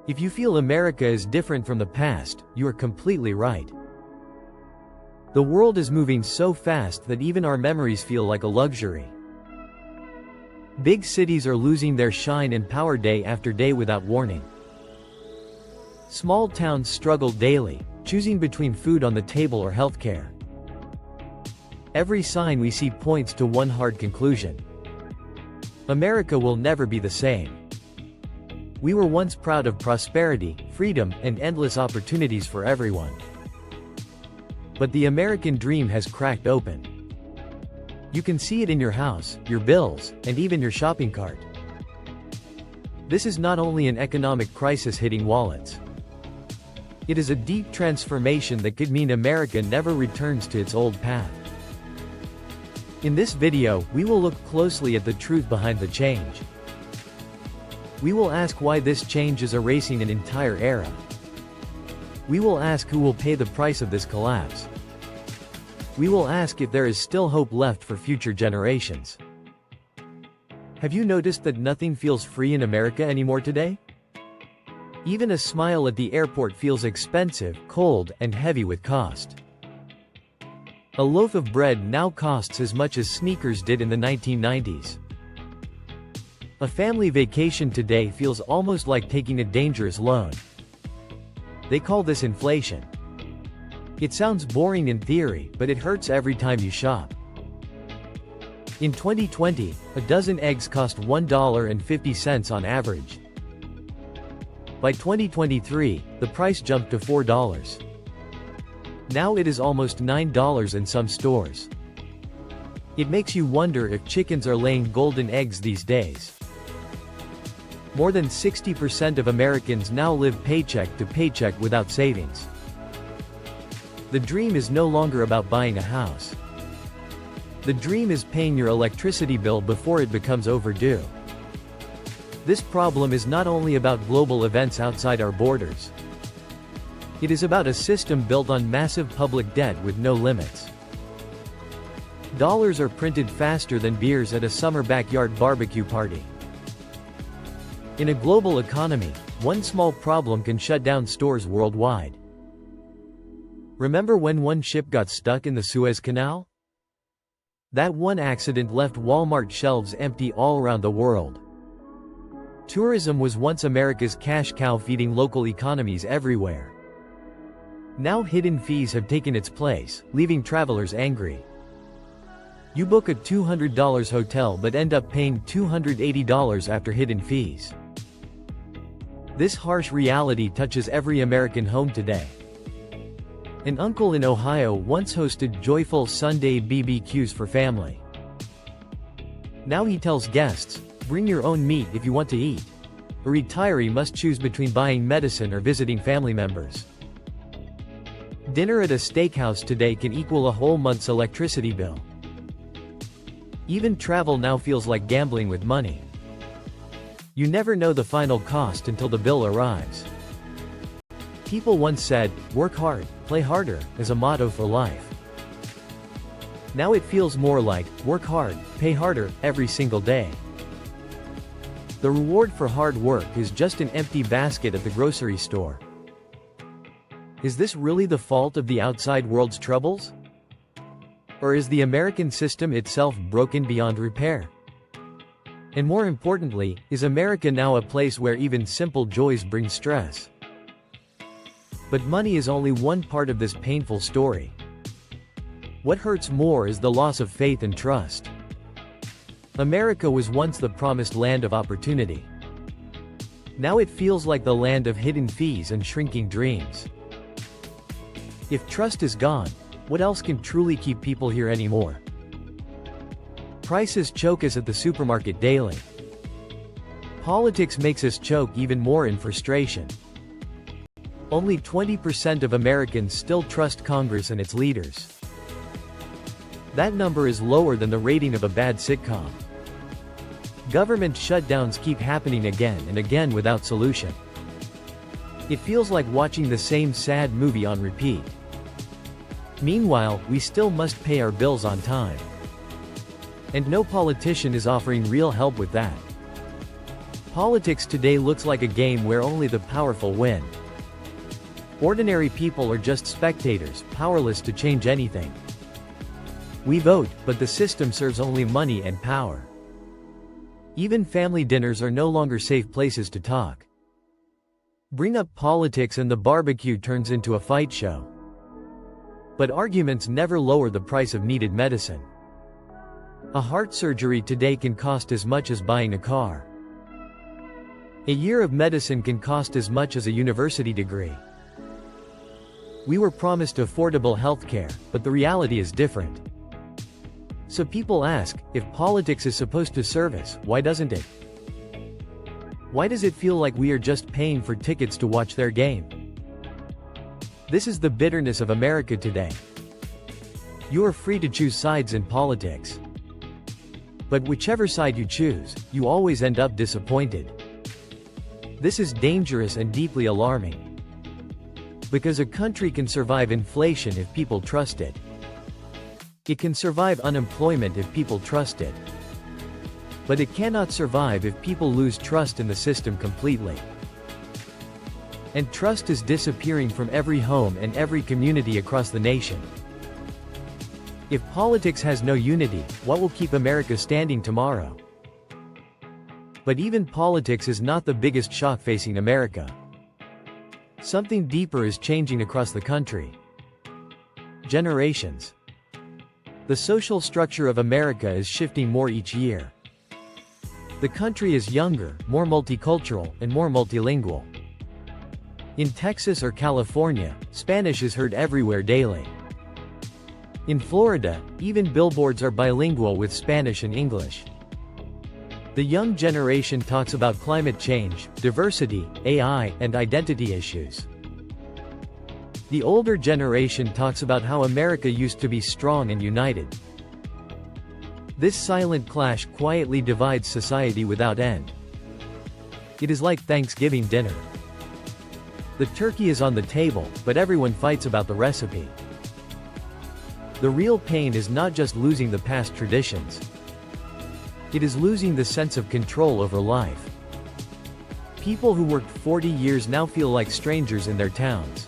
If you feel America is different from the past, you are completely right. The world is moving so fast that even our memories feel like a luxury. Big cities are losing their shine and power day after day without warning. Small towns struggle daily, choosing between food on the table or healthcare. Every sign we see points to one hard conclusion: America will never be the same. We were once proud of prosperity, freedom, and endless opportunities for everyone. But the American dream has cracked open. You can see it in your house, your bills, and even your shopping cart. This is not only an economic crisis hitting wallets. It is a deep transformation that could mean America never returns to its old path. In this video, we will look closely at the truth behind the change. We will ask why this change is erasing an entire era. We will ask who will pay the price of this collapse. We will ask if there is still hope left for future generations. Have you noticed that nothing feels free in America anymore today? Even a smile at the airport feels expensive, cold, and heavy with cost. A loaf of bread now costs as much as sneakers did in the 1990s. A family vacation today feels almost like taking a dangerous loan. They call this inflation. It sounds boring in theory, but it hurts every time you shop. In 2020, a dozen eggs cost $1.50 on average. By 2023, the price jumped to $4. Now it is almost $9 in some stores. It makes you wonder if chickens are laying golden eggs these days. More than 60% of Americans now live paycheck to paycheck without savings. The dream is no longer about buying a house. The dream is paying your electricity bill before it becomes overdue. This problem is not only about global events outside our borders. It is about a system built on massive public debt with no limits. Dollars are printed faster than beers at a summer backyard barbecue party. In a global economy, one small problem can shut down stores worldwide. Remember when one ship got stuck in the Suez Canal? That one accident left Walmart shelves empty all around the world. Tourism was once America's cash cow, feeding local economies everywhere. Now hidden fees have taken its place, leaving travelers angry. You book a $200 hotel but end up paying $280 after hidden fees. This harsh reality touches every American home today. An uncle in Ohio once hosted joyful Sunday BBQs for family. Now he tells guests, "Bring your own meat if you want to eat." A retiree must choose between buying medicine or visiting family members. Dinner at a steakhouse today can equal a whole month's electricity bill. Even travel now feels like gambling with money. You never know the final cost until the bill arrives. People once said, "Work hard, play harder," as a motto for life. Now it feels more like, work hard, pay harder, every single day. The reward for hard work is just an empty basket at the grocery store. Is this really the fault of the outside world's troubles? Or is the American system itself broken beyond repair? And more importantly, is America now a place where even simple joys bring stress? But money is only one part of this painful story. What hurts more is the loss of faith and trust. America was once the promised land of opportunity. Now it feels like the land of hidden fees and shrinking dreams. If trust is gone, what else can truly keep people here anymore? Prices choke us at the supermarket daily. Politics makes us choke even more in frustration. Only 20% of Americans still trust Congress and its leaders. That number is lower than the rating of a bad sitcom. Government shutdowns keep happening again and again without solution. It feels like watching the same sad movie on repeat. Meanwhile, we still must pay our bills on time. And no politician is offering real help with that. Politics today looks like a game where only the powerful win. Ordinary people are just spectators, powerless to change anything. We vote, but the system serves only money and power. Even family dinners are no longer safe places to talk. Bring up politics and the barbecue turns into a fight show. But arguments never lower the price of needed medicine. A heart surgery today can cost as much as buying a car. A year of medicine can cost as much as a university degree. We were promised affordable healthcare, but the reality is different. So people ask, if politics is supposed to serve us, why doesn't it? Why does it feel like we are just paying for tickets to watch their game? This is the bitterness of America today. You are free to choose sides in politics. But whichever side you choose, you always end up disappointed. This is dangerous and deeply alarming. Because a country can survive inflation if people trust it. It can survive unemployment if people trust it. But it cannot survive if people lose trust in the system completely. And trust is disappearing from every home and every community across the nation. If politics has no unity, what will keep America standing tomorrow? But even politics is not the biggest shock facing America. Something deeper is changing across the country. Generations. The social structure of America is shifting more each year. The country is younger, more multicultural, and more multilingual. In Texas or California, Spanish is heard everywhere daily. In Florida, even billboards are bilingual with Spanish and English. The young generation talks about climate change, diversity, AI, and identity issues. The older generation talks about how America used to be strong and united. This silent clash quietly divides society without end. It is like Thanksgiving dinner. The turkey is on the table, but everyone fights about the recipe. The real pain is not just losing the past traditions. It is losing the sense of control over life. People who worked 40 years now feel like strangers in their towns.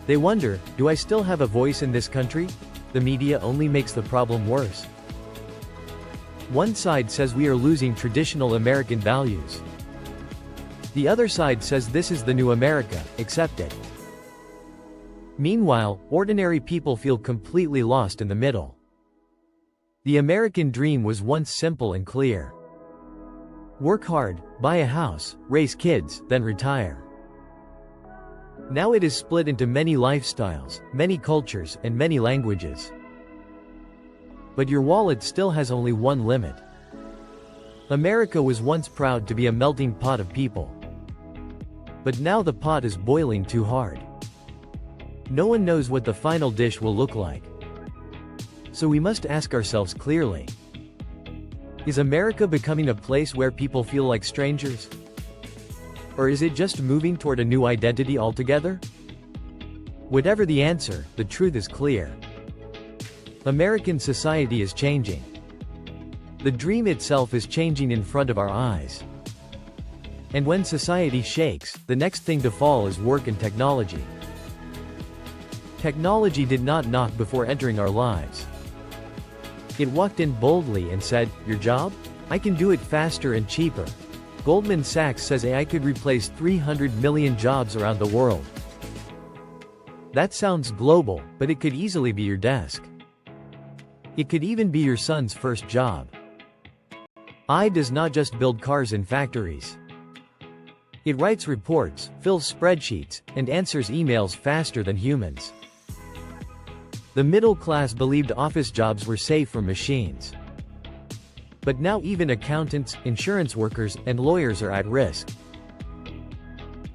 They wonder, do I still have a voice in this country? The media only makes the problem worse. One side says we are losing traditional American values. The other side says this is the new America, accept it. Meanwhile, ordinary people feel completely lost in the middle. The American dream was once simple and clear. Work hard, buy a house, raise kids, then retire. Now it is split into many lifestyles, many cultures, and many languages. But your wallet still has only one limit. America was once proud to be a melting pot of people. But now the pot is boiling too hard. No one knows what the final dish will look like. So we must ask ourselves clearly. Is America becoming a place where people feel like strangers? Or is it just moving toward a new identity altogether? Whatever the answer, the truth is clear. American society is changing. The dream itself is changing in front of our eyes. And when society shakes, the next thing to fall is work and technology. Technology did not knock before entering our lives. It walked in boldly and said, "Your job? I can do it faster and cheaper." Goldman Sachs says AI could replace 300 million jobs around the world. That sounds global, but it could easily be your desk. It could even be your son's first job. AI does not just build cars in factories. It writes reports, fills spreadsheets, and answers emails faster than humans. The middle class believed office jobs were safe from machines. But now even accountants, insurance workers, and lawyers are at risk.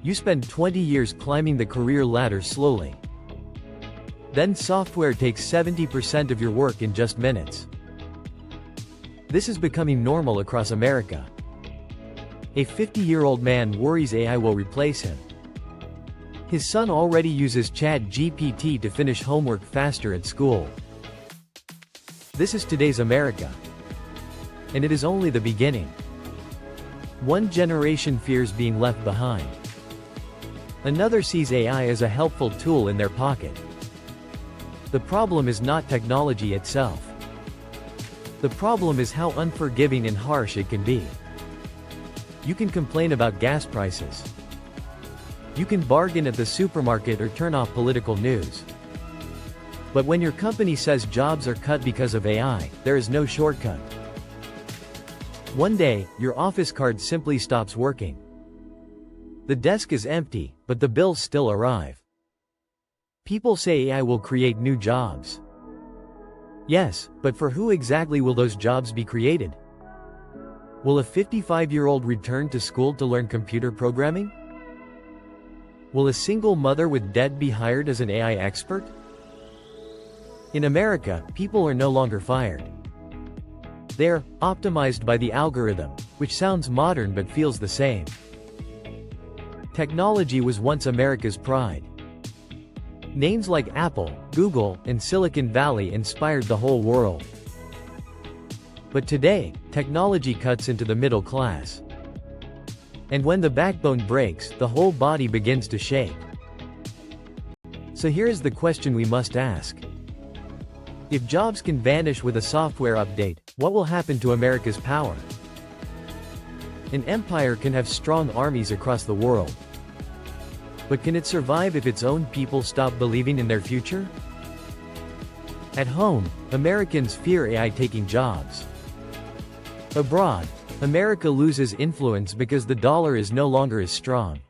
You spend 20 years climbing the career ladder slowly. Then software takes 70% of your work in just minutes. This is becoming normal across America. A 50-year-old man worries AI will replace him. His son already uses ChatGPT to finish homework faster at school. This is today's America. And it is only the beginning. One generation fears being left behind. Another sees AI as a helpful tool in their pocket. The problem is not technology itself. The problem is how unforgiving and harsh it can be. You can complain about gas prices. You can bargain at the supermarket or turn off political news. But when your company says jobs are cut because of AI, there is no shortcut. One day, your office card simply stops working. The desk is empty, but the bills still arrive. People say AI will create new jobs. Yes, but for who exactly will those jobs be created? Will a 55-year-old return to school to learn computer programming? Will a single mother with debt be hired as an AI expert? In America, people are no longer fired. They're optimized by the algorithm, which sounds modern but feels the same. Technology was once America's pride. Names like Apple, Google, and Silicon Valley inspired the whole world. But today, technology cuts into the middle class. And when the backbone breaks, the whole body begins to shake. So here's the question we must ask. If jobs can vanish with a software update, what will happen to America's power? An empire can have strong armies across the world. But can it survive if its own people stop believing in their future? At home, Americans fear AI taking jobs. Abroad, America loses influence because the dollar is no longer as strong.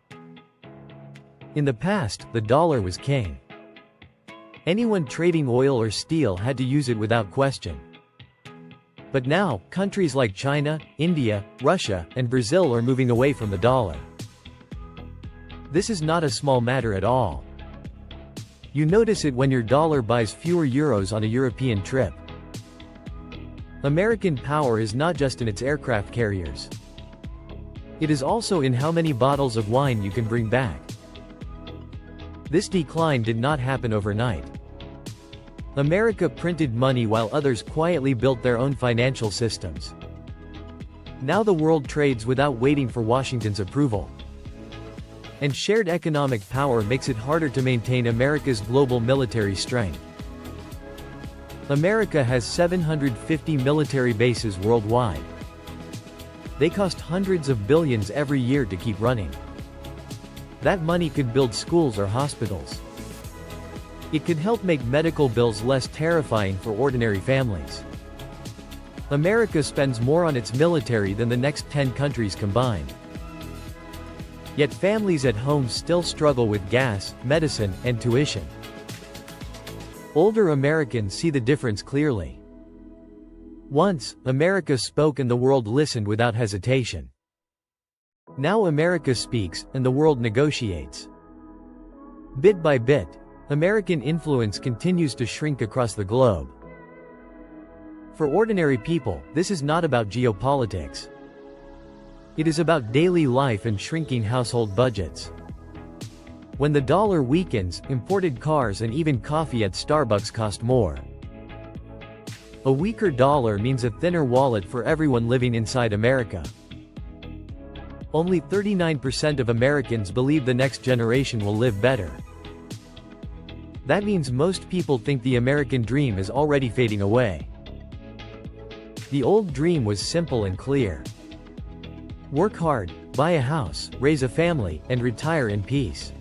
In the past, the dollar was king. Anyone trading oil or steel had to use it without question. But now, countries like China, India, Russia, and Brazil are moving away from the dollar. This is not a small matter at all. You notice it when your dollar buys fewer euros on a European trip. American power is not just in its aircraft carriers. It is also in how many bottles of wine you can bring back. This decline did not happen overnight. America printed money while others quietly built their own financial systems. Now the world trades without waiting for Washington's approval. And shared economic power makes it harder to maintain America's global military strength. America has 750 military bases worldwide. They cost hundreds of billions every year to keep running. That money could build schools or hospitals. It could help make medical bills less terrifying for ordinary families. America spends more on its military than the next 10 countries combined. Yet families at home still struggle with gas, medicine, and tuition. Older Americans see the difference clearly. Once, America spoke and the world listened without hesitation. Now America speaks, and the world negotiates. Bit by bit, American influence continues to shrink across the globe. For ordinary people, this is not about geopolitics. It is about daily life and shrinking household budgets. When the dollar weakens, imported cars and even coffee at Starbucks cost more. A weaker dollar means a thinner wallet for everyone living inside America. Only 39% of Americans believe the next generation will live better. That means most people think the American dream is already fading away. The old dream was simple and clear. Work hard, buy a house, raise a family, and retire in peace.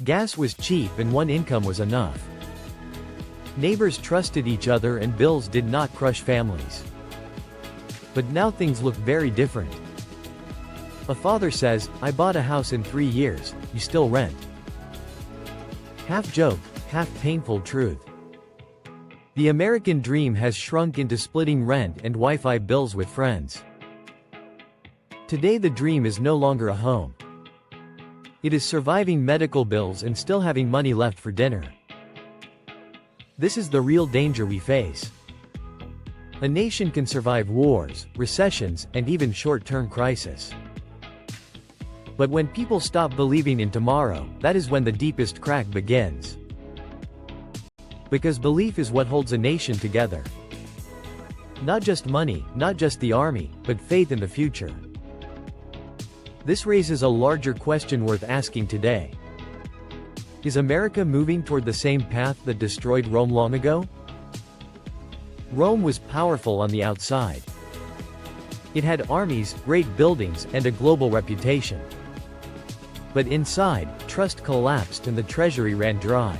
Gas was cheap and one income was enough. Neighbors trusted each other and bills did not crush families. But now things look very different. A father says, "I bought a house in 3 years, you still rent." Half joke, half painful truth. The American dream has shrunk into splitting rent and Wi-Fi bills with friends. Today the dream is no longer a home. It is surviving medical bills and still having money left for dinner. This is the real danger we face. A nation can survive wars, recessions, and even short-term crisis. But when people stop believing in tomorrow, that is when the deepest crack begins. Because belief is what holds a nation together. Not just money, not just the army, but faith in the future. This raises a larger question worth asking today. Is America moving toward the same path that destroyed Rome long ago? Rome was powerful on the outside. It had armies, great buildings, and a global reputation. But inside, trust collapsed and the treasury ran dry.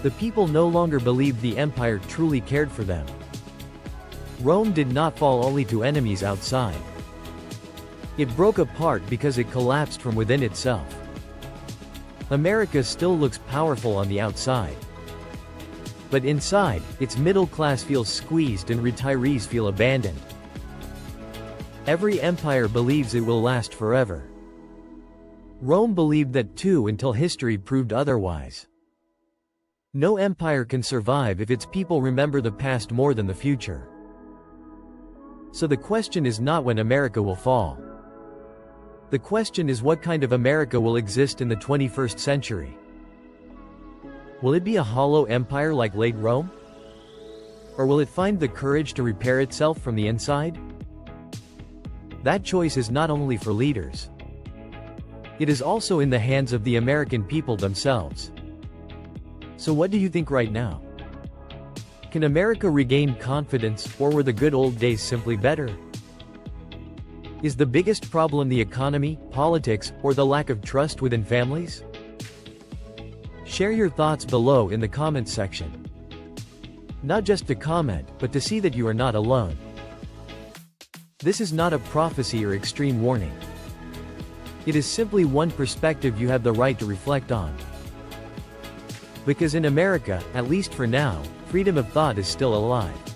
The people no longer believed the empire truly cared for them. Rome did not fall only to enemies outside. It broke apart because it collapsed from within itself. America still looks powerful on the outside. But inside, its middle class feels squeezed and retirees feel abandoned. Every empire believes it will last forever. Rome believed that too until history proved otherwise. No empire can survive if its people remember the past more than the future. So the question is not when America will fall. The question is what kind of America will exist in the 21st century. Will it be a hollow empire like late Rome? Or will it find the courage to repair itself from the inside? That choice is not only for leaders. It is also in the hands of the American people themselves. So what do you think right now? Can America regain confidence, or were the good old days simply better? Is the biggest problem the economy, politics, or the lack of trust within families? Share your thoughts below in the comments section. Not just to comment, but to see that you are not alone. This is not a prophecy or extreme warning. It is simply one perspective you have the right to reflect on. Because in America, at least for now, freedom of thought is still alive.